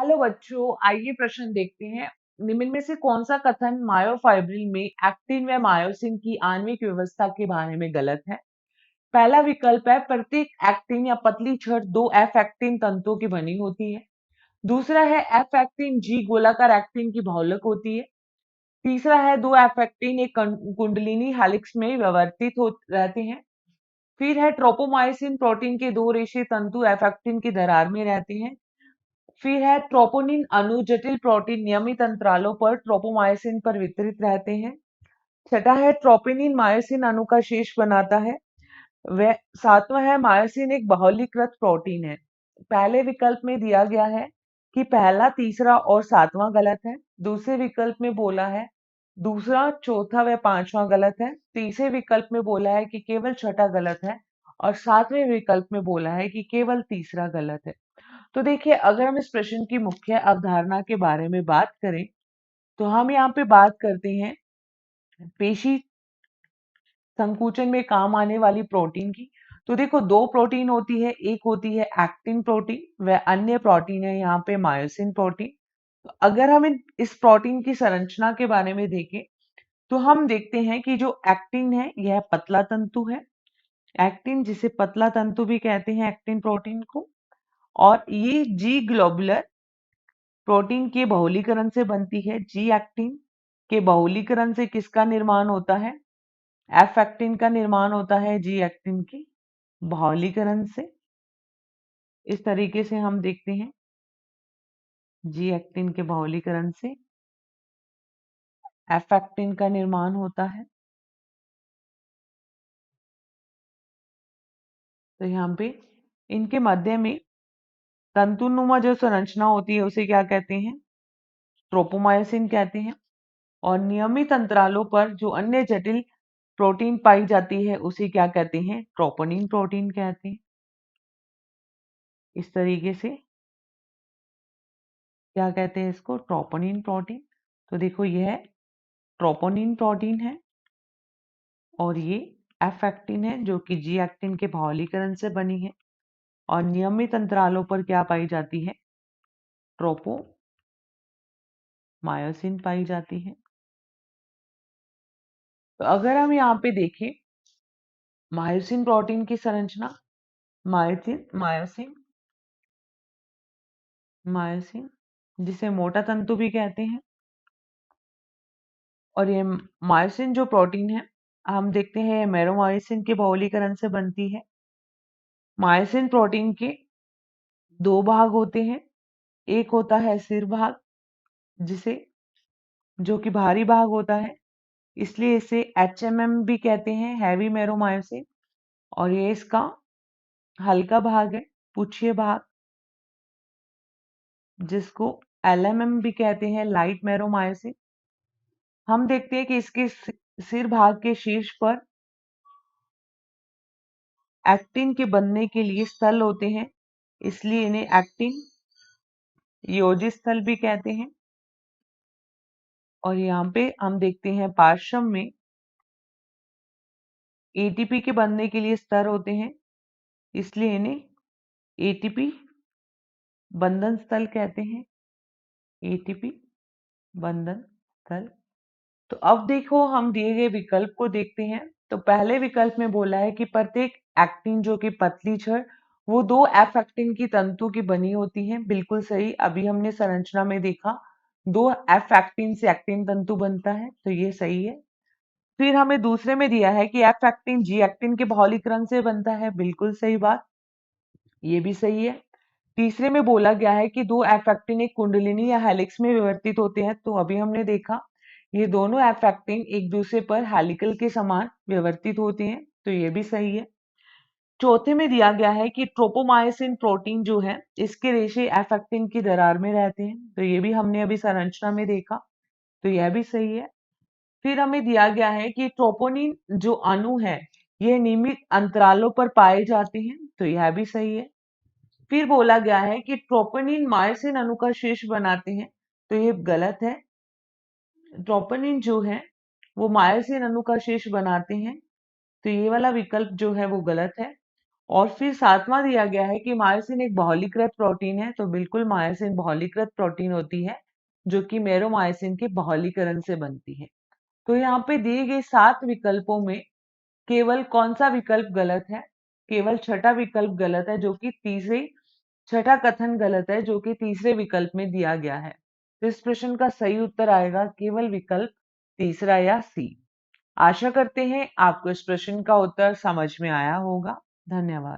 Hello बच्चों, आइए प्रश्न देखते हैं। निम्न में से कौन सा कथन मायोफाइब्रिल में एक्टिन व मायोसिन की आणविक व्यवस्था के बारे में गलत है? पहला विकल्प है प्रत्येक एक्टिन या पतली छड़ दो एफ एक्टिन तंतुओं की बनी होती है। दूसरा है एफ एक्टिन जी गोलाकार एक्टिन की बहुलक होती है। तीसरा है दो एफ एक्टिन एक कुंडलिनी हेलिक्स में व्यवस्थित हो रहते हैं। फिर है ट्रोपोमायोसिन प्रोटीन के दो रेशे तंतु एफ एक्टिन की दरार में रहते हैं। फिर है ट्रोपोनिन अणु जटिल प्रोटीन नियमित अंतरालों पर ट्रोपोमायोसिन पर वितरित रहते हैं। छठा है ट्रोपोनिन मायोसिन अणु का शेष बनाता है। वह सातवां है मायोसिन एक बहुलीकृत प्रोटीन है। पहले विकल्प में दिया गया है कि पहला, तीसरा और सातवां गलत है। दूसरे विकल्प में बोला है दूसरा, चौथा व पांचवा गलत है। तीसरे विकल्प में बोला है कि केवल छठा गलत है और सातवें विकल्प में बोला है कि केवल तीसरा गलत है। तो देखिए, अगर हम इस प्रश्न की मुख्य अवधारणा के बारे में बात करें तो हम यहाँ पे बात करते हैं पेशी संकुचन में काम आने वाली प्रोटीन की। तो देखो, दो प्रोटीन होती है, एक होती है एक्टिन प्रोटीन व अन्य प्रोटीन है यहाँ पे मायोसिन प्रोटीन। तो अगर हम इस प्रोटीन की संरचना के बारे में देखें तो हम देखते हैं कि जो एक्टिन है यह पतला तंतु है। एक्टिन, जिसे पतला तंतु भी कहते हैं एक्टिन प्रोटीन को, और ये जी ग्लोबुलर प्रोटीन के बहुलीकरण से बनती है। जी एक्टिन के बहुलीकरण से किसका निर्माण होता है? एफ एक्टिन का निर्माण होता है जी एक्टिन के बहुलीकरण से। इस तरीके से हम देखते हैं जी एक्टिन के बहुलीकरण से एफ एक्टिन का निर्माण होता है। तो यहाँ पे इनके मध्य में तंतुनुमा जो संरचना होती है उसे क्या कहते हैं? ट्रोपोमायोसिन कहते हैं। और नियमित अंतरालों पर जो अन्य जटिल प्रोटीन पाई जाती है उसे क्या कहते हैं? ट्रोपोनिन प्रोटीन कहते हैं। इस तरीके से क्या कहते हैं इसको? Troponin protein. तो देखो, यह ट्रोपोनिन प्रोटीन है और ये एफ एक्टिन है जो कि जी एक्टिन के बहुलीकरण से बनी है और नियमित अंतरालों पर क्या पाई जाती है? ट्रोपोमायोसिन पाई जाती है। तो अगर हम यहाँ पे देखें मायोसिन प्रोटीन की संरचना, मायोसिन मायोसिन मायोसिन जिसे मोटा तंतु भी कहते हैं, और ये मायोसिन जो प्रोटीन है हम देखते हैं मेरोमायोसिन के बहुलीकरण से बनती है। मायोसिन प्रोटीन के दो भाग होते हैं। एक होता है सिर भाग, जिसे जो कि भारी भाग होता है, इसलिए इसे एचएमएम भी कहते हैं, हैवी मेरोमायोसिन। और ये इसका हल्का भाग है, पुच्छीय भाग, जिसको एलएमएम भी कहते हैं, लाइट मेरोमायोसिन। हम देखते हैं कि इसके सिर भाग के शीर्ष पर एक्टिन के बनने के लिए स्थल होते हैं, इसलिए इन्हें एक्टिन योजित स्थल भी कहते हैं। और यहाँ पे हम देखते हैं पार्श्व में एटीपी के बनने के लिए स्तर होते हैं, इसलिए इन्हें एटीपी बंधन स्थल कहते हैं। एटीपी बंधन स्थल। तो अब देखो, हम दिए गए विकल्प को देखते हैं। तो पहले विकल्प में बोला है कि प्रत्येक एक्टिन जो कि पतली छड़ वो दो एफ एक्टिन की तंतु की बनी होती है। बिल्कुल सही, अभी हमने संरचना में देखा दो एफ एक्टिन से एक्टिन तंतु बनता है, तो ये सही है। फिर हमें दूसरे में दिया है कि एफ एक्टिन जी एक्टिन के बहुलीकरण से बनता है। बिल्कुल सही बात, ये भी सही है। तीसरे में बोला गया है कि दो एफ एक्टिन एक कुंडलिनी या हेलिक्स में विवर्तित होते हैं, तो अभी हमने देखा ये दोनों एफ एक्टिन एक दूसरे पर हेलिकल के समान विवर्तित होते हैं, तो ये भी सही है। चौथे में दिया गया है कि ट्रोपोमायोसिन प्रोटीन जो है इसके रेशे एफ एक्टिन की दरार में रहते हैं, तो ये भी हमने अभी संरचना में देखा, तो यह भी सही है। फिर हमें दिया गया है कि ट्रोपोनिन जो अणु है यह नियमित अंतरालों पर पाए जाते हैं, तो यह भी सही है। फिर बोला गया है कि ट्रोपोनिन मायोसिन अणु का शेष बनाते हैं, तो ये गलत है। ट्रोपोनिन जो है वो मायोसिन अणु का शेष बनाते हैं, तो ये वाला विकल्प जो है वो गलत है। और फिर सातवां दिया गया है कि मायोसिन एक बहुलीकृत प्रोटीन है, तो बिल्कुल मायोसिन बहुलीकृत प्रोटीन होती है जो कि मेरोमायोसिन के बहुलीकरण से बनती है। तो यहाँ पे दिए गए 7 विकल्पों में केवल कौन सा विकल्प गलत है? केवल छठा विकल्प गलत है, जो कि छठा कथन गलत है जो कि तीसरे विकल्प में दिया गया है। तो इस प्रश्न का सही उत्तर आएगा केवल विकल्प तीसरा या सी। आशा करते हैं आपको इस प्रश्न का उत्तर समझ में आया होगा। धन्यवाद।